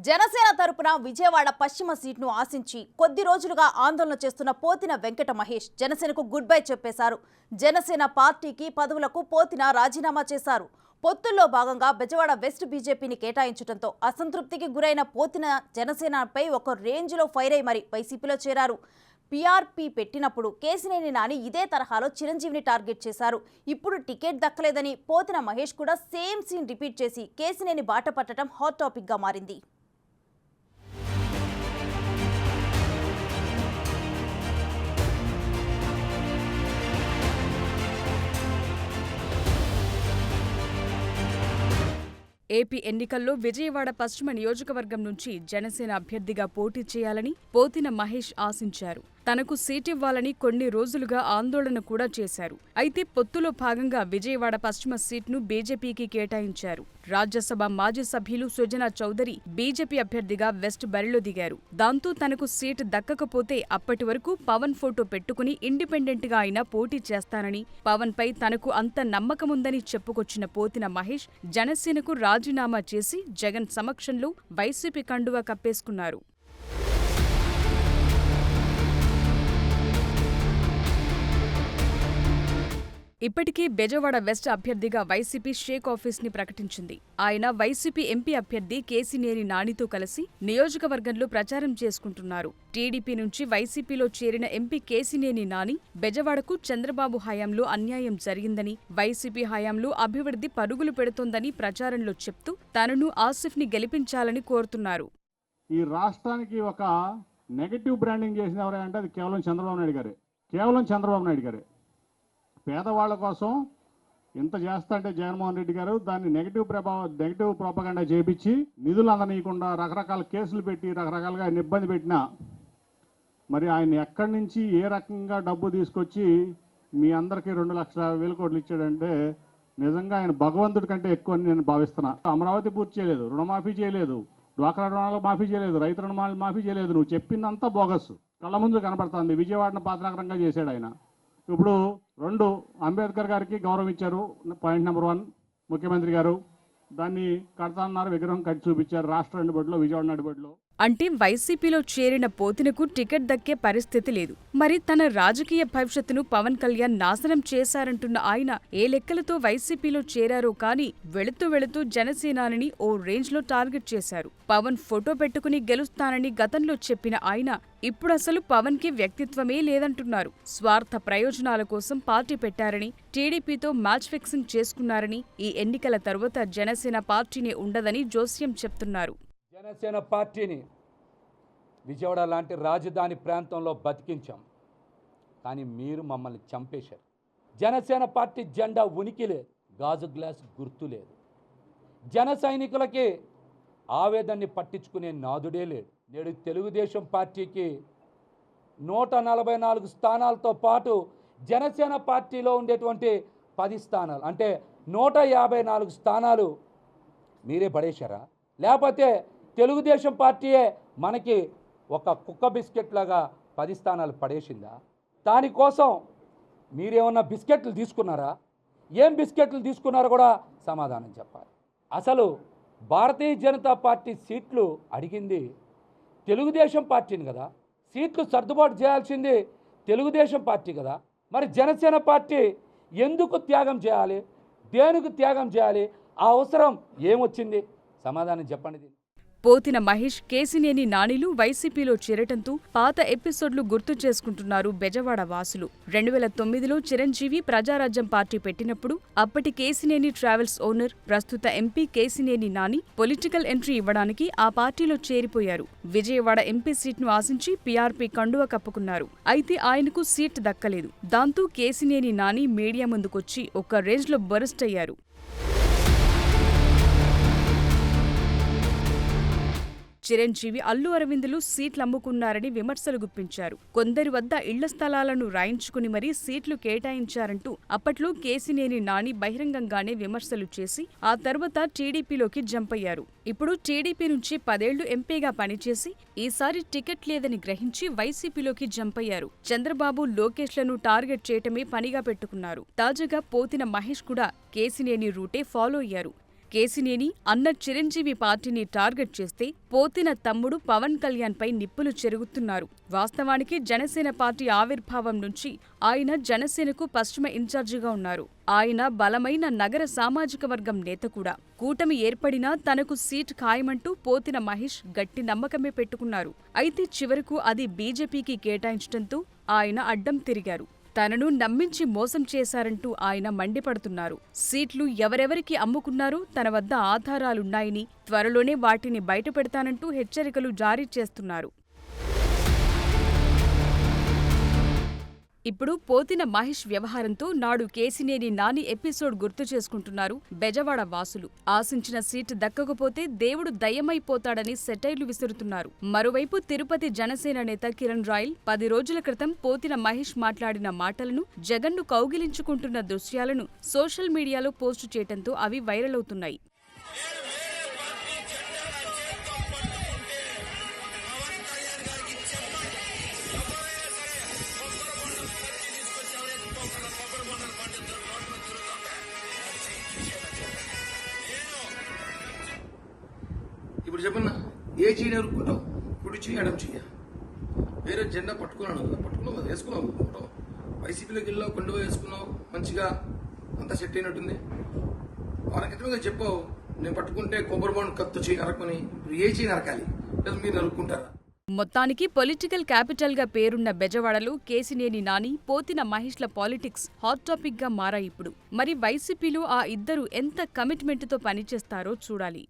జనసేన తరపున విజయవాడ పశ్చిమ సీట్ను ఆశించి కొద్ది రోజులుగా ఆందోళన చేస్తున్న పోతిన వెంకట మహేష్ జనసేనకు గుడ్ బై చెప్పేశారు. జనసేన పార్టీకి పదవులకు పోతిన రాజీనామా చేశారు. పొత్తుల్లో భాగంగా బెజవాడ వెస్ట్ బీజేపీని కేటాయించడంతో అసంతృప్తికి గురైన పోతిన జనసేనపై ఒక రేంజ్లో ఫైర్ అయి మరి వైసీపీలో చేరారు. పీఆర్పీ పెట్టినప్పుడు కేసినేని నాని ఇదే తరహాలో చిరంజీవిని టార్గెట్ చేశారు. ఇప్పుడు టికెట్ దక్కలేదని పోతిన మహేష్ కూడా సేమ్ సీన్ రిపీట్ చేసి కేసినేని బాట పట్టడం హాట్ టాపిక్గా మారింది. ఏపీ ఎన్నికల్లో విజయవాడ పశ్చిమ నియోజకవర్గం నుంచి జనసేన అభ్యర్థిగా పోటీ చేయాలని పోతిన మహేష్ ఆశించారు. తనకు సీటివ్వాలని కొన్ని రోజులుగా ఆందోళన కూడా చేశారు. అయితే పొత్తులో భాగంగా విజయవాడ పశ్చిమ సీట్ను బీజేపీకి కేటాయించారు. రాజ్యసభ మాజీ సభ్యులు సుజనా చౌదరి బీజేపీ అభ్యర్థిగా వెస్ట్ బరిలో దిగారు. దాంతో తనకు సీటు దక్కకపోతే అప్పటి వరకు పవన్ ఫోటో పెట్టుకుని ఇండిపెండెంట్ గా అయినా పోటీ చేస్తానని, పవన్ పై తనకు అంత నమ్మకముందని చెప్పుకొచ్చిన పోతిన మహేష్ జనసేనకు రాజీనామా చేసి జగన్ సమక్షంలో వైసీపీ కండువా కప్పేసుకున్నారు. ఇప్పటికే బెజవాడ వెస్ట్ అభ్యర్థిగా వైసీపీ షేక్ ఆఫీస్ని ప్రకటించింది. ఆయన వైసీపీ ఎంపీ అభ్యర్థి కేసినేని నానితో కలిసి నియోజకవర్గంలో ప్రచారం చేసుకుంటున్నారు. టీడీపీ నుంచి వైసీపీలో చేరిన ఎంపీ కేసినేని నాని బెజవాడకు చంద్రబాబు హయాంలో అన్యాయం జరిగిందని, వైసీపీ హయాంలో అభివృద్ధి పరుగులు పెడుతోందని ప్రచారంలో చెప్తూ తనను ఆసిఫ్ని గెలిపించాలని కోరుతున్నారు. ఈ రాష్ట్రానికి ఒక నెగటివ్ బ్రాండింగ్ చేసిన ఎవరంటే అది కేవలం చంద్రబాబు నాయుడు గారే. పేదవాళ్ల కోసం ఇంత చేస్తా అంటే జగన్మోహన్ రెడ్డి గారు దాన్ని నెగిటివ్ ప్రోపగండా చేపించి నిధులు అందనీయకుండా రకరకాల కేసులు పెట్టి రకరకాలుగా ఆయన ఇబ్బంది పెట్టినా మరి ఆయన ఎక్కడి నుంచి ఏ రకంగా డబ్బు తీసుకొచ్చి మీ అందరికీ 2,00,000 కోట్లు ఇచ్చాడంటే నిజంగా ఆయన భగవంతుడి కంటే ఎక్కువ అని నేను భావిస్తున్నా. అమరావతి పూర్తి చేయలేదు, రుణమాఫీ చేయలేదు, డ్వాక్రా రుణాలు మాఫీ చేయలేదు, రైతు రుణమాలు మాఫీ చేయలేదు. నువ్వు చెప్పిందంతా బోగస్ కళ్ళ ముందు కనపడుతుంది. విజయవాడను పాతనగరంగా చేశాడు ఆయన. ఇప్పుడు 2 అంబేద్కర్ గారికి గౌరవం ఇచ్చారు. పాయింట్ నెంబర్ 1 ముఖ్యమంత్రి గారు దాన్ని కడతాన్నారు, విగ్రహం కట్టి చూపించారు రాష్ట్ర నడిబొడ్డులో, విజయవాడ నడిబొడ్డులో. అంటే వైసీపీలో చేరిన పోతినకు టికెట్ దక్కే పరిస్థితి లేదు. మరి తన రాజకీయ భవిష్యత్తును పవన్ కళ్యాణ్ నాశనం చేశారంటున్న ఆయన ఏ లెక్కలతో వైసీపీలో చేరారో కానీ వెళుతూ జనసేనాని ఓ రేంజ్లో టార్గెట్ చేశారు. పవన్ ఫోటో పెట్టుకుని గెలుస్తానని గతంలో చెప్పిన ఆయన ఇప్పుడసలు పవన్ కి వ్యక్తిత్వమే లేదంటున్నారు. స్వార్థ ప్రయోజనాల కోసం పార్టీ పెట్టారని, టీడీపీతో మ్యాచ్ ఫిక్సింగ్ చేసుకున్నారని, ఈ ఎన్నికల తరువాత జనసేన పార్టీనే ఉండదని జోస్యం చెప్తున్నారు. జనసేన పార్టీని విజయవాడ లాంటి రాజధాని ప్రాంతంలో బతికించాం, కానీ మీరు మమ్మల్ని చంపేశారు. జనసేన పార్టీ జెండా ఉనికి లేదు, గాజు గ్లాస్ గుర్తు లేదు. జన సైనికులకి ఆవేదనని పట్టించుకునే నాదుడే లేడు. నేడు తెలుగుదేశం పార్టీకి 144 స్థానాలతో పాటు జనసేన పార్టీలో ఉండేటువంటి 10 స్థానాలు అంటే 154 స్థానాలు మీరే పడేశారా? లేకపోతే తెలుగుదేశం పార్టీయే మనకి ఒక కుక్క బిస్కెట్ లాగా 10 స్థానాలు పడేసిందా? దానికోసం మీరేమన్నా బిస్కెట్లు తీసుకున్నారా? ఏం బిస్కెట్లు తీసుకున్నారో కూడా సమాధానం చెప్పాలి. అసలు భారతీయ జనతా పార్టీ సీట్లు అడిగింది తెలుగుదేశం పార్టీని కదా, సీట్లు సర్దుబాటు చేయాల్సింది తెలుగుదేశం పార్టీ కదా. మరి జనసేన పార్టీ ఎందుకు త్యాగం చేయాలి? దేనికి త్యాగం చేయాలి? ఆ అవసరం ఏమొచ్చింది? సమాధానం చెప్పండి. పోతిన మహేష్, కేసినేని నానిలు వైసీపీలో చేరటంతో పాత ఎపిసోడ్లు గుర్తు చేసుకుంటున్నారు బెజవాడ వాసులు. 2009లో చిరంజీవి ప్రజారాజ్యం పార్టీ పెట్టినప్పుడు అప్పటి కేసినేని ట్రావెల్స్ ఓనర్, ప్రస్తుత MP Kesineni Nani political entry ఇవ్వడానికి ఆ పార్టీలో చేరిపోయారు. విజయవాడ ఎంపీ సీట్ను ఆశించి పీఆర్పీ కండువ కప్పుకున్నారు. అయితే ఆయనకు సీట్ దక్కలేదు. దాంతో కేసినేని నాని మీడియా ముందుకొచ్చి ఒక రేంజ్లో బరస్ట్ అయ్యారు. చిరంజీవి, అల్లు అరవిందులు సీట్లు అమ్ముకున్నారని విమర్శలు గుప్పించారు. కొందరి వద్ద ఇళ్ల స్థలాలను రాయించుకుని మరీ సీట్లు కేటాయించారంటూ అప్పట్లో కేసినేని నాని బహిరంగంగానే విమర్శలు చేసి ఆ తర్వాత టీడీపీలోకి జంప్ అయ్యారు. ఇప్పుడు టీడీపీ నుంచి 10 ఏళ్లు ఎంపీగా పనిచేసి ఈసారి టికెట్ లేదని గ్రహించి వైసీపీలోకి జంప్ అయ్యారు. చంద్రబాబు, లోకేష్లను టార్గెట్ చేయటమే పనిగా పెట్టుకున్నారు. తాజాగా పోతిన మహేష్ కూడా కేసినేని రూటే ఫాలో అయ్యారు. కేసినేని అన్న చిరంజీవి పార్టీని టార్గెట్ చేస్తే పోతిన తమ్ముడు పవన్ కళ్యాణ్ పై నిప్పులు చెరుగుతున్నారు. వాస్తవానికి జనసేన పార్టీ ఆవిర్భావం నుంచి ఆయన జనసేనకు పశ్చిమ ఇన్ఛార్జిగా ఉన్నారు. ఆయన బలమైన నగర సామాజిక వర్గం నేత కూడా. కూటమి ఏర్పడినా తనకు సీట్ ఖాయమంటూ పోతిన మహేష్ గట్టి నమ్మకమే పెట్టుకున్నారు. అయితే చివరకు అది బీజేపీకి కేటాయించడంతో ఆయన అడ్డం తిరిగారు. తనను నమ్మించి మోసం చేశారంటూ ఆయన మండిపడుతున్నారు. సీట్లు ఎవరెవరికి అమ్ముకున్నారో తన వద్ద ఆధారాలున్నాయని, త్వరలోనే వాటిని బయటపెడతానంటూ హెచ్చరికలు జారీ చేస్తున్నారు. ఇప్పుడు పోతిన మహేష్ వ్యవహారంతో నాడు కేసినేని నాని ఎపిసోడ్ గుర్తు చేసుకుంటున్నారు బెజవాడ వాసులు. ఆశించిన సీటు దక్కకపోతే దేవుడు దయ్యమైపోతాడని సెటైర్లు విసురుతున్నారు. మరోవైపు తిరుపతి జనసేన నేత కిరణ్ రాయల్ 10 రోజుల క్రితం పోతిన మహేష్ మాట్లాడిన మాటలను, జగన్ను కౌగిలించుకుంటున్న దృశ్యాలను సోషల్ మీడియాలో పోస్టు చేయడంతో అవి వైరల్ అవుతున్నాయి. ఇప్పుడు చెప్పన్నా, ఏ చెయ్యి నరుక్కుంటాం? కుడి చెయ్యి, ఎడం చెయ్య. వేరే జెండా పట్టుకున్నాను కదా, పట్టుకున్నావు కదా, వేసుకున్నావు ఫోటో. వైసీపీలోకి వెళ్ళావు, కొండ వేసుకున్నావు, మంచిగా అంతా సెట్ అయినట్టుంది. వారం క్రితమే చెప్పావు, నేను పట్టుకుంటే కొబ్బరి బాండ్ కత్తో చెయ్యి నరకమని. ఇప్పుడు ఏ చెయ్యి నరకాలి? లేదా మీరు నరుక్కుంటారా? మొత్తానికి పొలిటికల్ క్యాపిటల్ గా పేరున్న బెజవాడలో కేసినేని నాని, పోతిన మహేష్ల పాలిటిక్స్ హాట్ టాపిక్ గా మారాయి ఇప్పుడు. మరి వైసీపీలో ఆ ఇద్దరు ఎంత కమిట్మెంట్ తో పనిచేస్తారో చూడాలి.